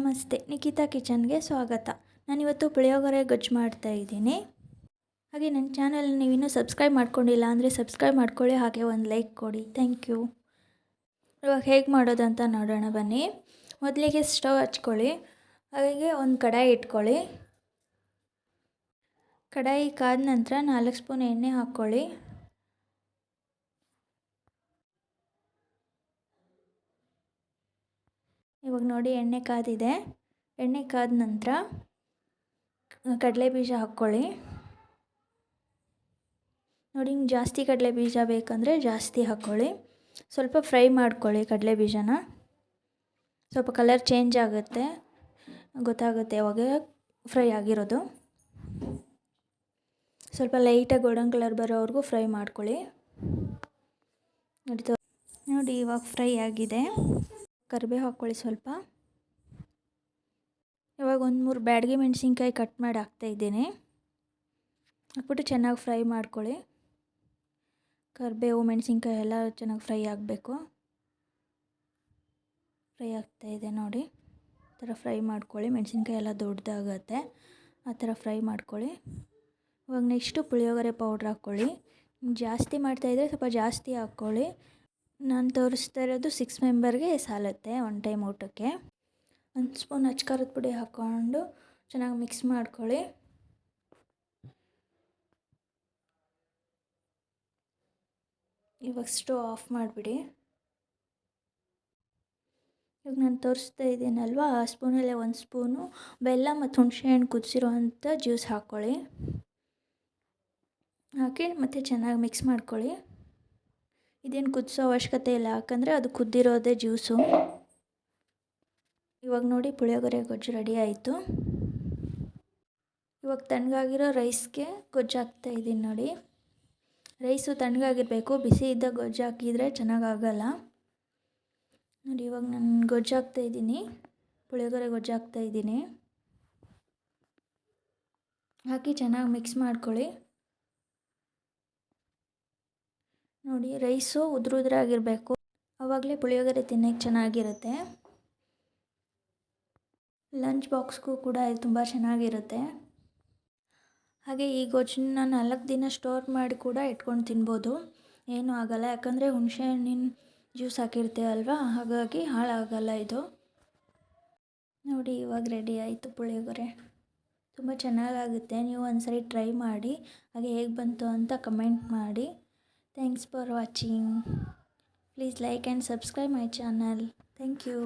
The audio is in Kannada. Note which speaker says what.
Speaker 1: ನಮಸ್ತೆ, ನಿಖಿತಾ ಕಿಚನ್ಗೆ ಸ್ವಾಗತ. ನಾನಿವತ್ತು ಪುಳಿಯೋಗರೆ ಗೊಜ್ಜು ಮಾಡ್ತಾಯಿದ್ದೀನಿ. ಹಾಗೆ ನನ್ನ ಚಾನಲ್ ನೀವಿನ್ನೂ ಸಬ್ಸ್ಕ್ರೈಬ್ ಮಾಡ್ಕೊಂಡಿಲ್ಲ ಅಂದರೆ ಸಬ್ಸ್ಕ್ರೈಬ್ ಮಾಡ್ಕೊಳ್ಳಿ, ಹಾಗೆ ಒಂದು ಲೈಕ್ ಕೊಡಿ. Thank you. ಇವಾಗ ಹೇಗೆ ಮಾಡೋದು ಅಂತ ನೋಡೋಣ ಬನ್ನಿ. ಮೊದಲಿಗೆ ಸ್ಟವ್ ಹಚ್ಕೊಳ್ಳಿ, ಹಾಗೆ ಒಂದು ಕಡಾಯಿ ಇಟ್ಕೊಳ್ಳಿ. ಕಡಾಯಿ ಕಾದ ನಂತರ 4 ಸ್ಪೂನ್ ಎಣ್ಣೆ ಹಾಕ್ಕೊಳ್ಳಿ. ಇವಾಗ ನೋಡಿ ಎಣ್ಣೆ ಕಾದಿದೆ. ಎಣ್ಣೆ ಕಾದ ನಂತರ ಕಡಲೆ ಬೀಜ ಹಾಕ್ಕೊಳ್ಳಿ. ನೋಡಿ, ನಿಮ್ಗೆ ಜಾಸ್ತಿ ಕಡಲೆ ಬೀಜ ಬೇಕಂದರೆ ಜಾಸ್ತಿ ಹಾಕ್ಕೊಳ್ಳಿ. ಸ್ವಲ್ಪ ಫ್ರೈ ಮಾಡ್ಕೊಳ್ಳಿ ಕಡಲೆ ಬೀಜನ. ಸ್ವಲ್ಪ ಕಲರ್ ಚೇಂಜ್ ಆಗುತ್ತೆ, ಗೊತ್ತಾಗುತ್ತೆ ಅವಾಗ ಫ್ರೈ ಆಗಿರೋದು. ಸ್ವಲ್ಪ ಲೈಟಾಗಿ ಗೋಲ್ಡನ್ ಕಲರ್ ಬರೋವರೆಗೂ ಫ್ರೈ ಮಾಡ್ಕೊಳ್ಳಿ. ನೋಡಿ ಇವಾಗ ಫ್ರೈ ಆಗಿದೆ. ಕರಿಬೇವು ಹಾಕ್ಕೊಳ್ಳಿ ಸ್ವಲ್ಪ. ಇವಾಗ 1-3 ಬ್ಯಾಡಗಿ ಮೆಣಸಿನ್ಕಾಯಿ ಕಟ್ ಮಾಡಿ ಹಾಕ್ತಾಯಿದ್ದೀನಿ. ಹಾಕ್ಬಿಟ್ಟು ಚೆನ್ನಾಗಿ ಫ್ರೈ ಮಾಡ್ಕೊಳ್ಳಿ. ಕರಿಬೇವು ಮೆಣಸಿನ್ಕಾಯಿ ಎಲ್ಲ ಚೆನ್ನಾಗಿ ಫ್ರೈ ಆಗಬೇಕು. ಫ್ರೈ ಆಗ್ತಾಯಿದೆ ನೋಡಿ, ಆ ಥರ ಫ್ರೈ ಮಾಡ್ಕೊಳ್ಳಿ. ಮೆಣಸಿನ್ಕಾಯಿ ಎಲ್ಲ ದೊಡ್ಡದಾಗತ್ತೆ, ಆ ಥರ ಫ್ರೈ ಮಾಡ್ಕೊಳ್ಳಿ. ಇವಾಗ ನೆಕ್ಸ್ಟು ಪುಳಿಯೋಗರೆ ಪೌಡ್ರ್ ಹಾಕ್ಕೊಳ್ಳಿ. ಜಾಸ್ತಿ ಮಾಡ್ತಾಯಿದ್ರೆ ಸ್ವಲ್ಪ ಜಾಸ್ತಿ ಹಾಕ್ಕೊಳ್ಳಿ. ನಾನು ತೋರಿಸ್ತಾ ಇರೋದು 6 ಮೆಂಬರ್ಗೆ ಸಾಲುತ್ತೆ ಒನ್ ಟೈಮ್ ಊಟಕ್ಕೆ. 1 ಸ್ಪೂನ್ ಅಚ್ಕಾರದ ಪುಡಿ ಹಾಕ್ಕೊಂಡು ಚೆನ್ನಾಗಿ ಮಿಕ್ಸ್ ಮಾಡ್ಕೊಳ್ಳಿ. ಇವಾಗ ಸ್ಟವ್ ಆಫ್ ಮಾಡಿಬಿಡಿ. ಇವಾಗ ನಾನು ತೋರಿಸ್ತಾ ಇದ್ದೀನಲ್ವ, ಆ ಸ್ಪೂನಲ್ಲೇ 1 ಸ್ಪೂನು ಬೆಲ್ಲ ಮತ್ತು ಹುಣಸೆಹಣ್ಣು ಕುದಿಸಿರೋ ಅಂಥ ಜ್ಯೂಸ್ ಹಾಕ್ಕೊಳ್ಳಿ. ಹಾಕಿ ಮತ್ತು ಚೆನ್ನಾಗಿ ಮಿಕ್ಸ್ ಮಾಡ್ಕೊಳ್ಳಿ. ಇದೇನು ಕುದಿಸೋ ಅವಶ್ಯಕತೆ ಇಲ್ಲ, ಯಾಕಂದರೆ ಅದು ಕುದ್ದಿರೋದೇ ಜ್ಯೂಸು. ಇವಾಗ ನೋಡಿ ಪುಳಿಯೋಗರೆ ಗೊಜ್ಜು ರೆಡಿ ಆಯಿತು. ಇವಾಗ ತಣ್ಣಗಾಗಿರೋ ರೈಸ್ಗೆ ಗೊಜ್ಜು ಹಾಕ್ತಾಯಿದ್ದೀನಿ ನೋಡಿ. ರೈಸು ತಣ್ಣಗಾಗಿರಬೇಕು, ಬಿಸಿ ಇದ್ದ ಗೊಜ್ಜು ಹಾಕಿದರೆ ಚೆನ್ನಾಗಾಗಲ್ಲ. ನೋಡಿ ಇವಾಗ ನಾನು ಗೊಜ್ಜು ಹಾಕ್ತಾಯಿದ್ದೀನಿ, ಪುಳಿಯೋಗರೆ ಗೊಜ್ಜು ಹಾಕ್ತಾಯಿದ್ದೀನಿ. ಹಾಕಿ ಚೆನ್ನಾಗಿ ಮಿಕ್ಸ್ ಮಾಡ್ಕೊಳ್ಳಿ. ನೋಡಿ ರೈಸು ಉದುರಾಗಿರಬೇಕು, ಆವಾಗಲೇ ಪುಳಿಯೋಗರೆ ತಿನ್ನೋಕ್ಕೆ ಚೆನ್ನಾಗಿರುತ್ತೆ. ಲಂಚ್ ಬಾಕ್ಸ್ಗೂ ಕೂಡ ಇದು ತುಂಬ ಚೆನ್ನಾಗಿರುತ್ತೆ. ಹಾಗೆ ಈ ಗೊಜ್ಜನ್ನ 4 ದಿನ ಸ್ಟೋರ್ ಮಾಡಿ ಕೂಡ ಇಟ್ಕೊಂಡು ತಿನ್ಬೋದು, ಏನೂ ಆಗೋಲ್ಲ. ಯಾಕಂದರೆ ಹುಣಸೆ ಹಣ್ಣಿನ ಜ್ಯೂಸ್ ಹಾಕಿರ್ತೀವಿ ಅಲ್ವಾ, ಹಾಗಾಗಿ ಹಾಳಾಗಲ್ಲ ಇದು. ನೋಡಿ ಇವಾಗ ರೆಡಿ ಆಯಿತು ಪುಳಿಯೋಗರೆ. ತುಂಬ ಚೆನ್ನಾಗಾಗುತ್ತೆ, ನೀವು ಒಂದ್ಸರಿ ಟ್ರೈ ಮಾಡಿ. ಹಾಗೆ ಹೇಗೆ ಬಂತು ಅಂತ ಕಮೆಂಟ್ ಮಾಡಿ. Thanks for watching. Please like and subscribe my channel. Thank you.